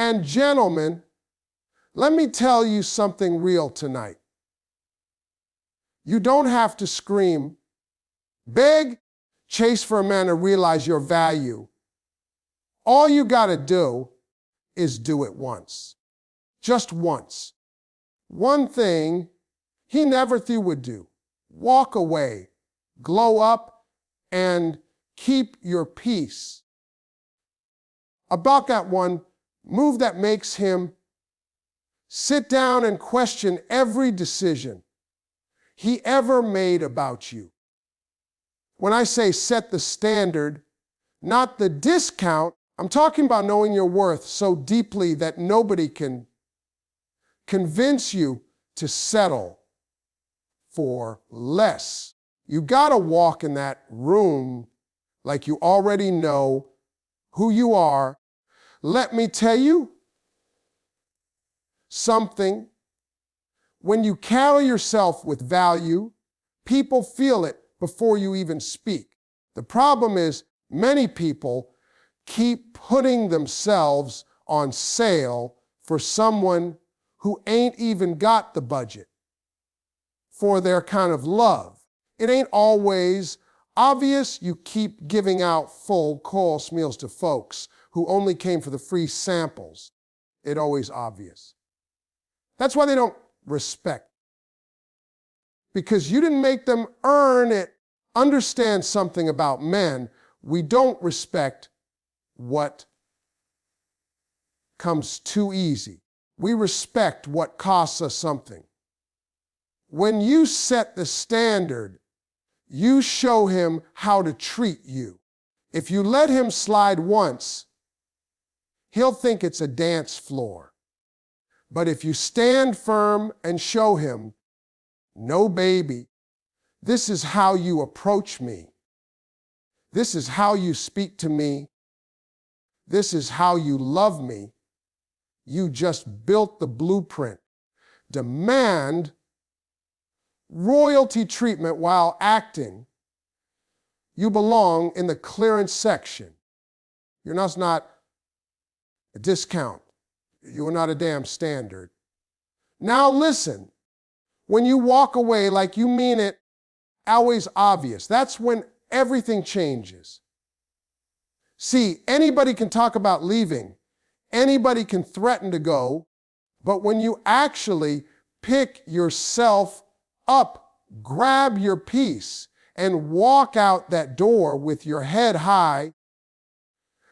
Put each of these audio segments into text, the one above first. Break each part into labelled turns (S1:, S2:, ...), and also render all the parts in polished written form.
S1: And gentlemen, let me tell you something real tonight. You don't have to scream, beg, chase for a man to realize your value. All you got to do is do it once. Just once. One thing he never thought you would do. Walk away, glow up, and keep your peace. About that one move that makes him sit down and question every decision he ever made about you. When I say set the standard, not the discount, I'm talking about knowing your worth so deeply that nobody can convince you to settle for less. You gotta walk in that room like you already know who you are. Let me tell you something. When you carry yourself with value, people feel it before you even speak. The problem is many people keep putting themselves on sale for someone who ain't even got the budget for their kind of love. It ain't always obvious. You keep giving out full course meals to folks who only came for the free samples. It's always obvious. That's why they don't respect. Because you didn't make them earn it. Understand something about men. We don't respect what comes too easy. We respect what costs us something. When you set the standard, you show him how to treat you. If you let him slide once, he'll think it's a dance floor. But if you stand firm and show him, no baby, this is how you approach me. This is how you speak to me. This is how you love me. You just built the blueprint. Demand royalty treatment while acting. You belong in the clearance section. You're not a discount. You are not a damn standard. Now listen, when you walk away like you mean it, always obvious. That's when everything changes. See, anybody can talk about leaving. Anybody can threaten to go. But when you actually pick yourself up, grab your piece, and walk out that door with your head high,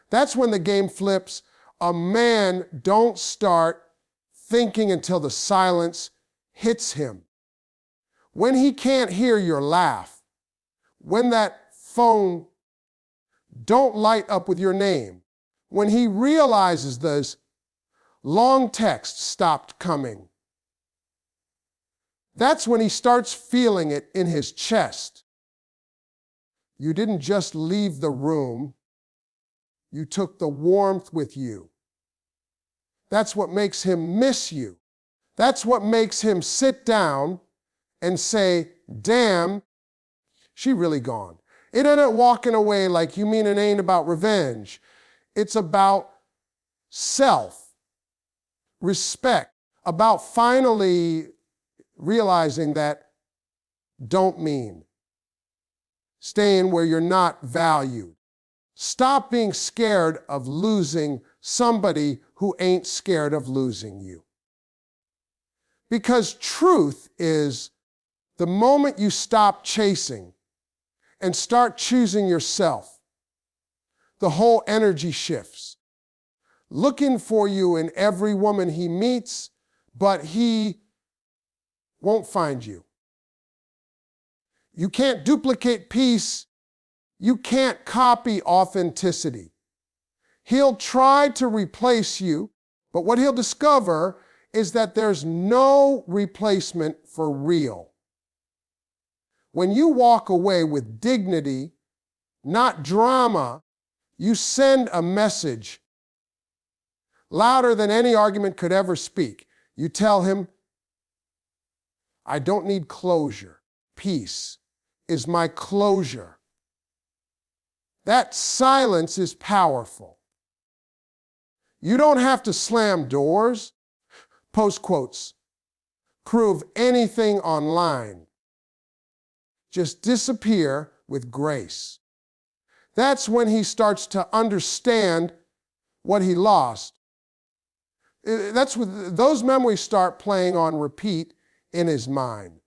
S1: that's when the game flips. A man don't start thinking until the silence hits him. When he can't hear your laugh, when that phone don't light up with your name, when he realizes those long texts stopped coming, that's when he starts feeling it in his chest. You didn't just leave the room, you took the warmth with you. That's what makes him miss you. That's what makes him sit down and say, damn, she really gone. It ain't walking away like you mean it ain't about revenge. It's about self-respect, about finally realizing that don't mean staying where you're not valued. Stop being scared of losing somebody who ain't scared of losing you. Because truth is, the moment you stop chasing and start choosing yourself, the whole energy shifts. Looking for you in every woman he meets, but he won't find you. You can't duplicate peace. You can't copy authenticity. He'll try to replace you, but what he'll discover is that there's no replacement for real. When you walk away with dignity, not drama, you send a message louder than any argument could ever speak. You tell him, I don't need closure. Peace is my closure. That silence is powerful. You don't have to slam doors, post quotes, prove anything online. Just disappear with grace. That's when he starts to understand what he lost. That's when those memories start playing on repeat in his mind.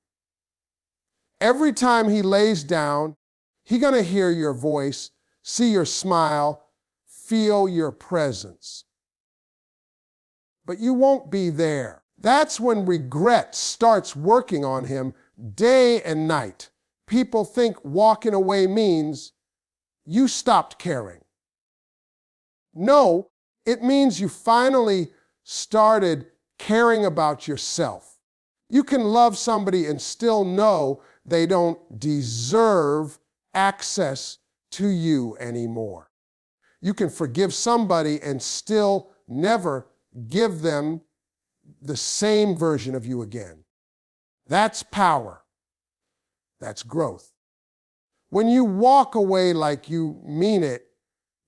S1: Every time he lays down, he's going to hear your voice, see your smile, feel your presence. But you won't be there. That's when regret starts working on him day and night. People think walking away means you stopped caring. No, it means you finally started caring about yourself. You can love somebody and still know they don't deserve access to you anymore. You can forgive somebody and still never give them the same version of you again. That's power. That's growth. When you walk away like you mean it,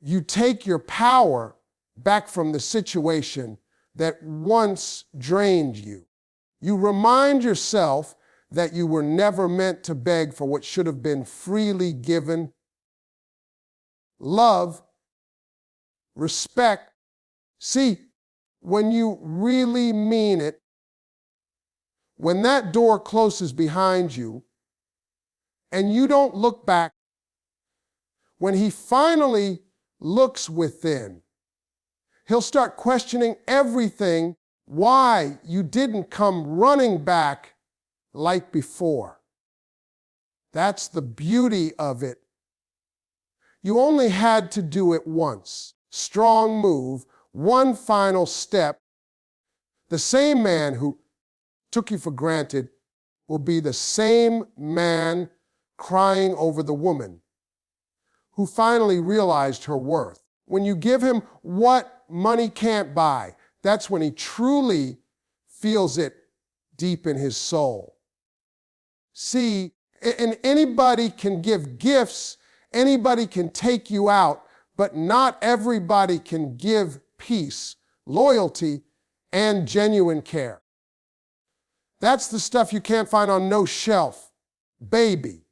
S1: you take your power back from the situation that once drained you. You remind yourself that you were never meant to beg for what should have been freely given. Love, respect. See, when you really mean it, when that door closes behind you and you don't look back, when he finally looks within, he'll start questioning everything, why you didn't come running back like before. That's the beauty of it. You only had to do it once. Strong move, one final step. The same man who took you for granted will be the same man crying over the woman who finally realized her worth. When you give him what money can't buy, that's when he truly feels it deep in his soul. See, and anybody can give gifts, anybody can take you out, but not everybody can give peace, loyalty, and genuine care. That's the stuff you can't find on no shelf. Baby,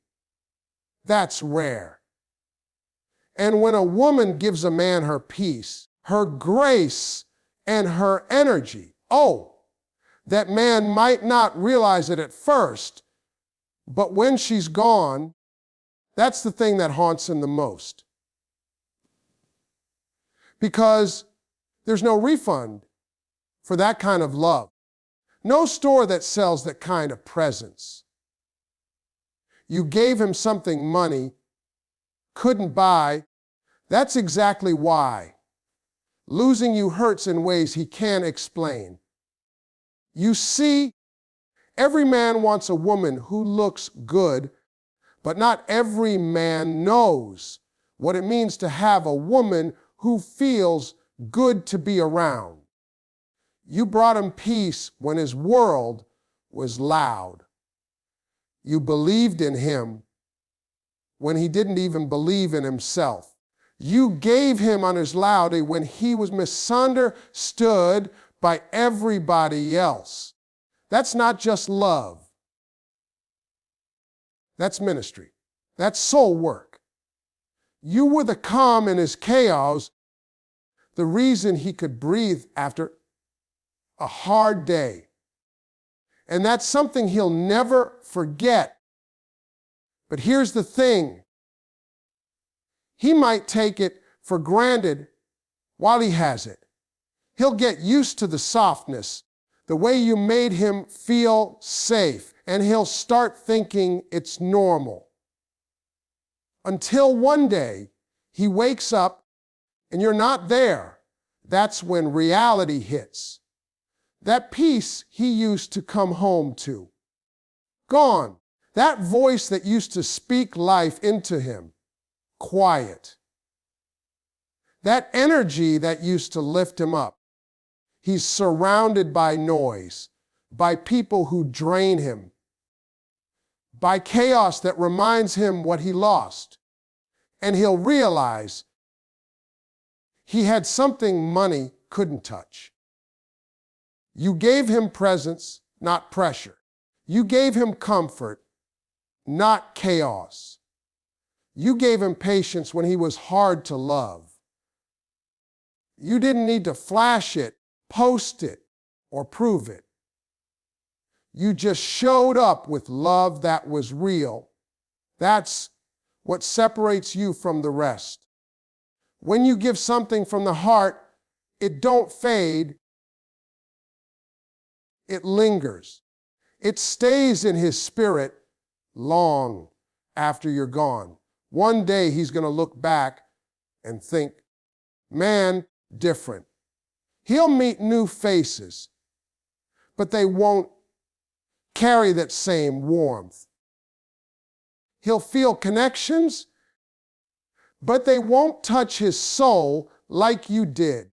S1: that's rare. And when a woman gives a man her peace, her grace, and her energy, that man might not realize it at first, but when she's gone, that's the thing that haunts him the most. Because there's no refund for that kind of love. No store that sells that kind of presence. You gave him something money couldn't buy. That's exactly why. Losing you hurts in ways he can't explain. You see, every man wants a woman who looks good, but not every man knows what it means to have a woman who feels good to be around. You brought him peace when his world was loud. You believed in him when he didn't even believe in himself. You gave him on his loudity when he was misunderstood by everybody else. That's not just love. That's ministry. That's soul work. You were the calm in his chaos, the reason he could breathe after a hard day. And that's something he'll never forget. But here's the thing. He might take it for granted while he has it. He'll get used to the softness, the way you made him feel safe, and he'll start thinking it's normal. Until one day, he wakes up and you're not there. That's when reality hits. That peace he used to come home to. Gone. That voice that used to speak life into him. Quiet. That energy that used to lift him up. He's surrounded by noise, by people who drain him, by chaos that reminds him what he lost. And he'll realize he had something money couldn't touch. You gave him presence, not pressure. You gave him comfort, not chaos. You gave him patience when he was hard to love. You didn't need to flash it, post it, or prove it. You just showed up with love that was real. That's what separates you from the rest. When you give something from the heart, it don't fade, it lingers. It stays in his spirit long after you're gone. One day he's going to look back and think, man, different. He'll meet new faces, but they won't carry that same warmth. He'll feel connections, but they won't touch his soul like you did.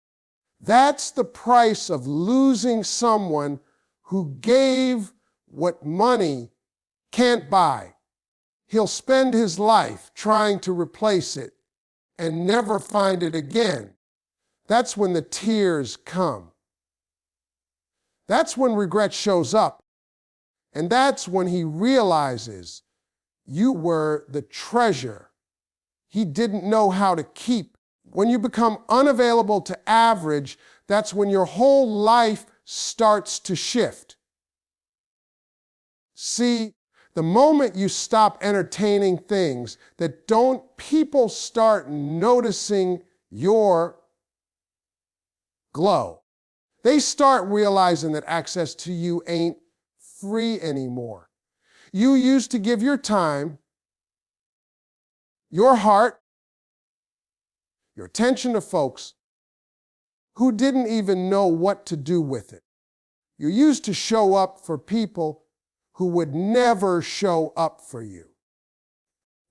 S1: That's the price of losing someone who gave what money can't buy. He'll spend his life trying to replace it and never find it again. That's when the tears come. That's when regret shows up. And that's when he realizes you were the treasure he didn't know how to keep. When you become unavailable to average, that's when your whole life starts to shift. See, the moment you stop entertaining things that don't, people start noticing your glow. They start realizing that access to you ain't free anymore. You used to give your time, your heart, your attention to folks who didn't even know what to do with it. You used to show up for people who would never show up for you.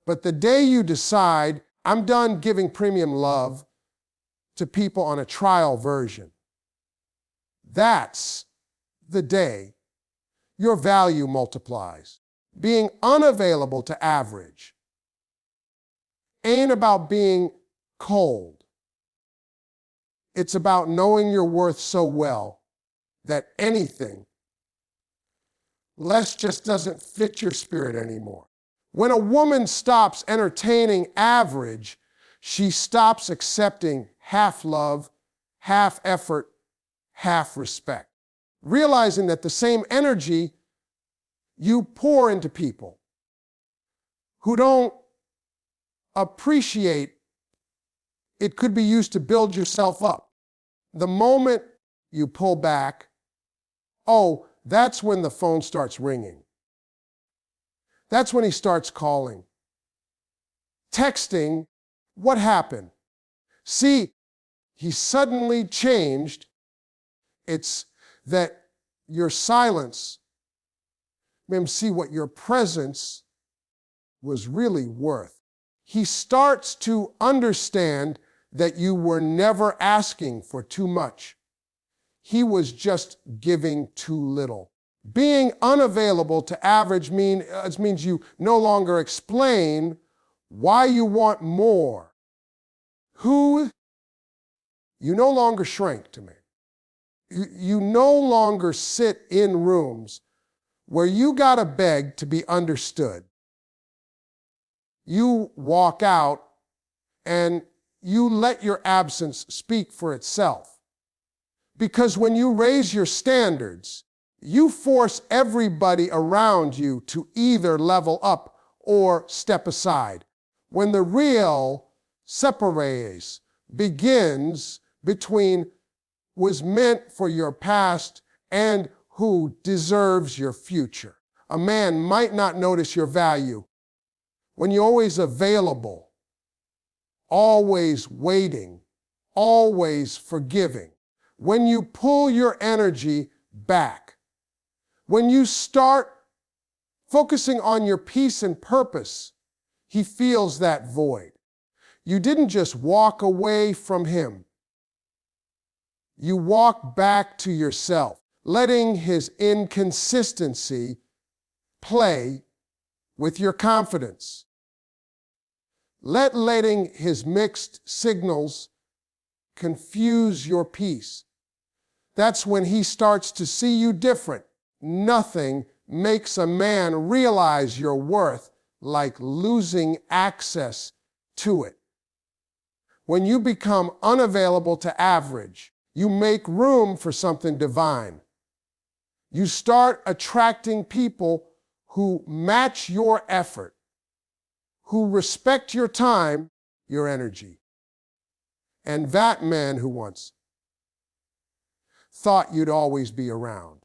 S1: But the day you decide, I'm done giving premium love to people on a trial version, that's the day your value multiplies. Being unavailable to average ain't about being cold. It's about knowing your worth so well that anything less just doesn't fit your spirit anymore. When a woman stops entertaining average, she stops accepting half love, half effort, half respect. Realizing that the same energy you pour into people who don't appreciate it could be used to build yourself up. The moment you pull back, that's when the phone starts ringing. That's when he starts calling. Texting, what happened? See, he suddenly changed. It's that your silence made him see what your presence was really worth. He starts to understand that you were never asking for too much. He was just giving too little. Being unavailable to average means you no longer explain why you want more. You no longer shrink to me. You no longer sit in rooms where you gotta beg to be understood. You walk out and you let your absence speak for itself. Because when you raise your standards, you force everybody around you to either level up or step aside. When the real separation begins between was meant for your past and who deserves your future. A man might not notice your value when you're always available, always waiting, always forgiving. When you pull your energy back, when you start focusing on your peace and purpose, he feels that void. You didn't just walk away from him. You walk back to yourself, letting his inconsistency play with your confidence. Letting his mixed signals confuse your peace. That's when he starts to see you different. Nothing makes a man realize your worth like losing access to it. When you become unavailable to average, you make room for something divine. You start attracting people who match your effort, who respect your time, your energy. And that man who once thought you'd always be around,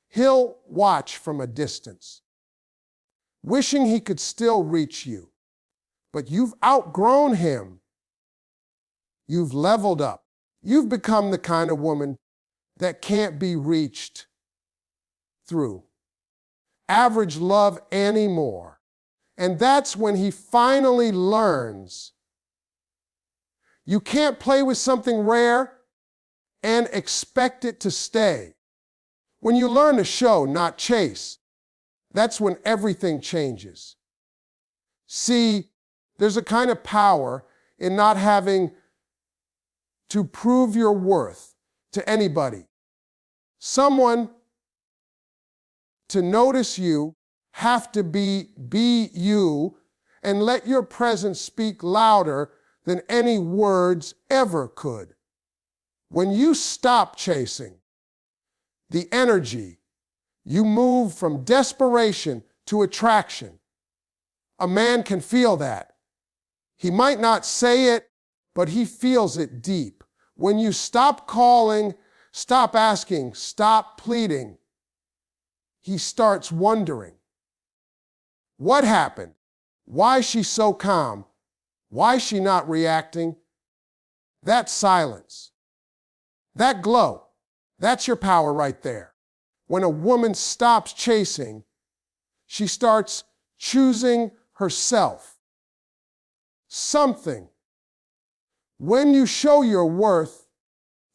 S1: he'll watch from a distance, wishing he could still reach you. But you've outgrown him. You've leveled up. You've become the kind of woman that can't be reached through average love anymore. And that's when he finally learns you can't play with something rare and expect it to stay. When you learn to show, not chase, that's when everything changes. See, there's a kind of power in not having to prove your worth to anybody. Someone to notice you have to be you and let your presence speak louder than any words ever could. When you stop chasing the energy, you move from desperation to attraction. A man can feel that. He might not say it, but he feels it deep. When you stop calling, stop asking, stop pleading, he starts wondering, what happened? Why is she so calm? Why is she not reacting? That silence, that glow, that's your power right there. When a woman stops chasing, she starts choosing herself. Something. When you show your worth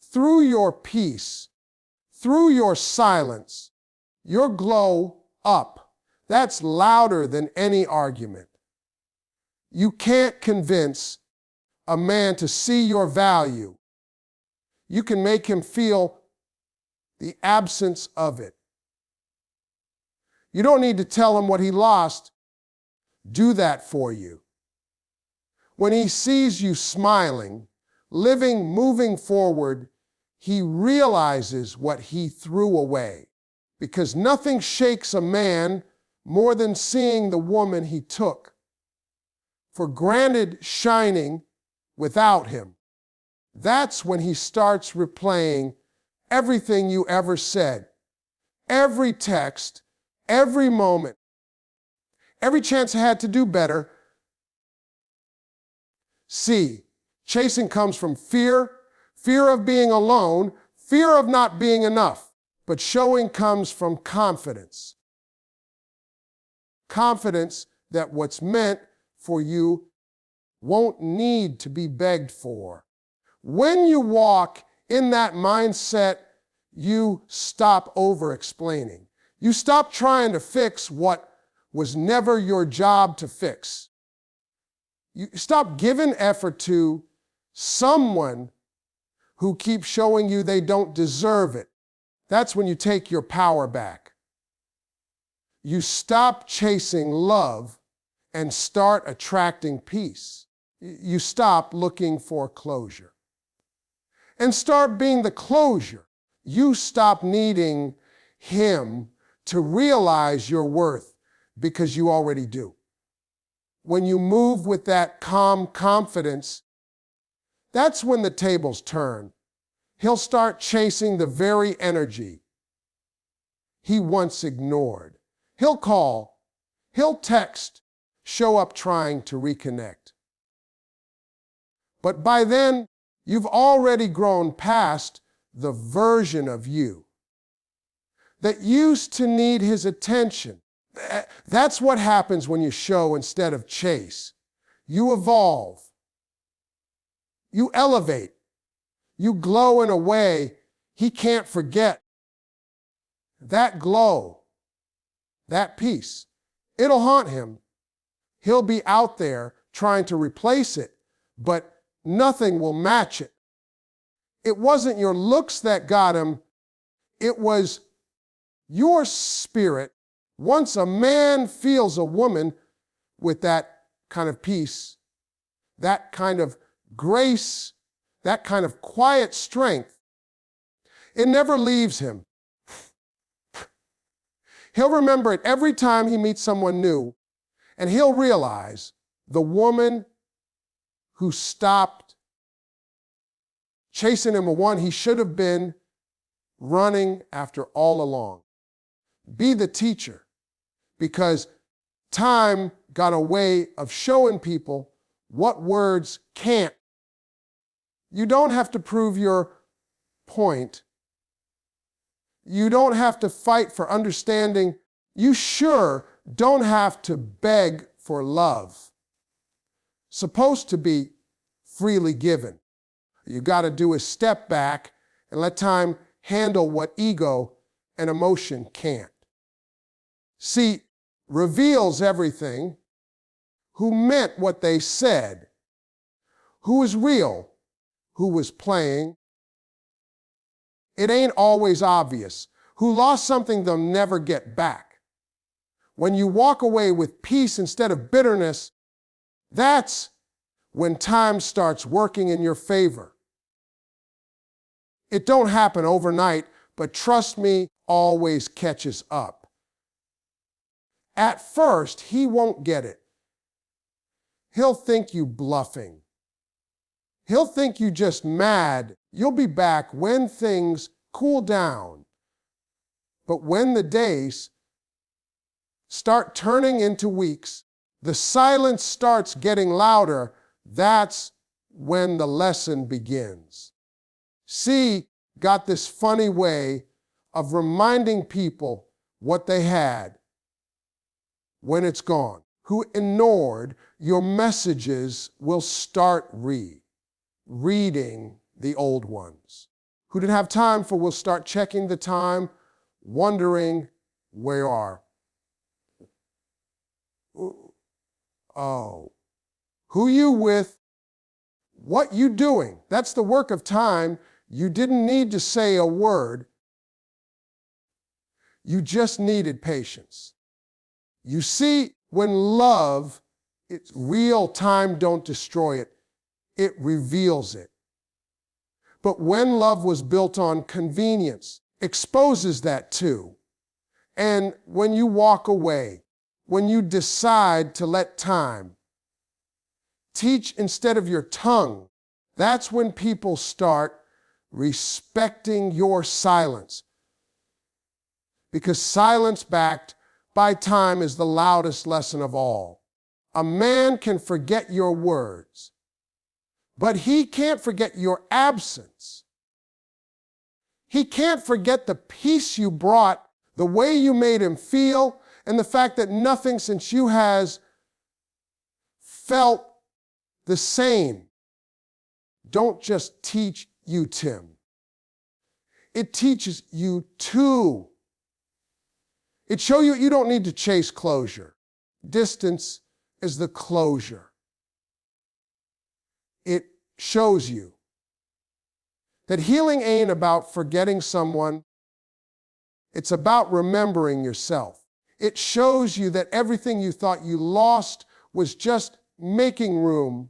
S1: through your peace, through your silence, your glow up, that's louder than any argument. You can't convince a man to see your value. You can make him feel the absence of it. You don't need to tell him what he lost. Do that for you. When he sees you smiling, living, moving forward, he realizes what he threw away. Because nothing shakes a man more than seeing the woman he took for granted shining without him. That's when he starts replaying everything you ever said, every text, every moment, every chance I had to do better. See, chasing comes from fear, fear of being alone, fear of not being enough. But showing comes from confidence. Confidence that what's meant for you won't need to be begged for. When you walk in that mindset, you stop over-explaining. You stop trying to fix what was never your job to fix. You stop giving effort to someone who keeps showing you they don't deserve it. That's when you take your power back. You stop chasing love and start attracting peace. You stop looking for closure and start being the closure. You stop needing him to realize your worth because you already do. When you move with that calm confidence, that's when the tables turn. He'll start chasing the very energy he once ignored. He'll call, he'll text, show up trying to reconnect. But by then, you've already grown past the version of you that used to need his attention. That's what happens when you show instead of chase. You evolve. You elevate. You glow in a way he can't forget. That glow, that peace, it'll haunt him. He'll be out there trying to replace it, but nothing will match it. It wasn't your looks that got him. It was your spirit. Once a man feels a woman with that kind of peace, that kind of grace, that kind of quiet strength, it never leaves him. He'll remember it every time he meets someone new, and he'll realize the woman who stopped chasing him, a one he should have been running after all along. Be the teacher, because time got a way of showing people what words can't. You don't have to prove your point. You don't have to fight for understanding. You sure don't have to beg for love. Supposed to be freely given. You got to do is step back and let time handle what ego and emotion can't. See, reveals everything. Who meant what they said? Who is real? Who was playing? It ain't always obvious. Who lost something they'll never get back. When you walk away with peace instead of bitterness, that's when time starts working in your favor. It don't happen overnight, but trust me, always catches up. At first, he won't get it. He'll think you bluffing. He'll think you just mad. You'll be back when things cool down. But when the days start turning into weeks, the silence starts getting louder, that's when the lesson begins. C got this funny way of reminding people what they had when it's gone. Who ignored your messages will start reading the old ones. Who didn't have time for will start checking the time, wondering where you are. Oh, who you with, what you doing. That's the work of time. You didn't need to say a word. You just needed patience. You see, when love, it's real, time don't destroy it. It reveals it. But when love was built on convenience, exposes that too. And when you walk away, when you decide to let time teach instead of your tongue, that's when people start respecting your silence. Because silence backed by time is the loudest lesson of all. A man can forget your words, but he can't forget your absence. He can't forget the peace you brought, the way you made him feel, and the fact that nothing since you has felt the same. Don't just teach you, Tim. It teaches you too. It shows you don't need to chase closure. Distance is the closure. It shows you that healing ain't about forgetting someone. It's about remembering yourself. It shows you that everything you thought you lost was just making room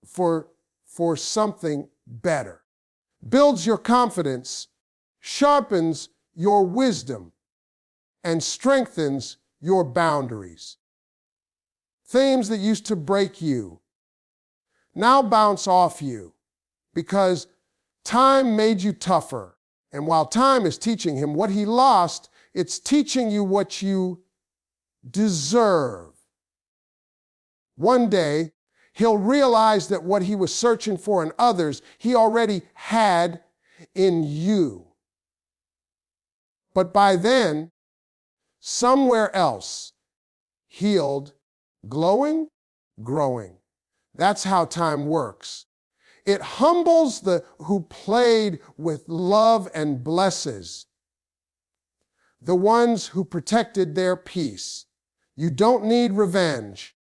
S1: for something better. Builds your confidence, sharpens your wisdom, and strengthens your boundaries. Things that used to break you now bounce off you because time made you tougher. And while time is teaching him what he lost, it's teaching you what you deserve. One day, he'll realize that what he was searching for in others, he already had in you. But by then, somewhere else, healed, glowing, growing. That's how time works. It humbles the who played with love and blesses the ones who protected their peace. You don't need revenge.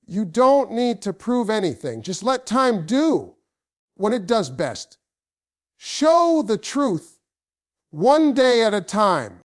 S1: You don't need to prove anything. Just let time do when it does best. Show the truth one day at a time.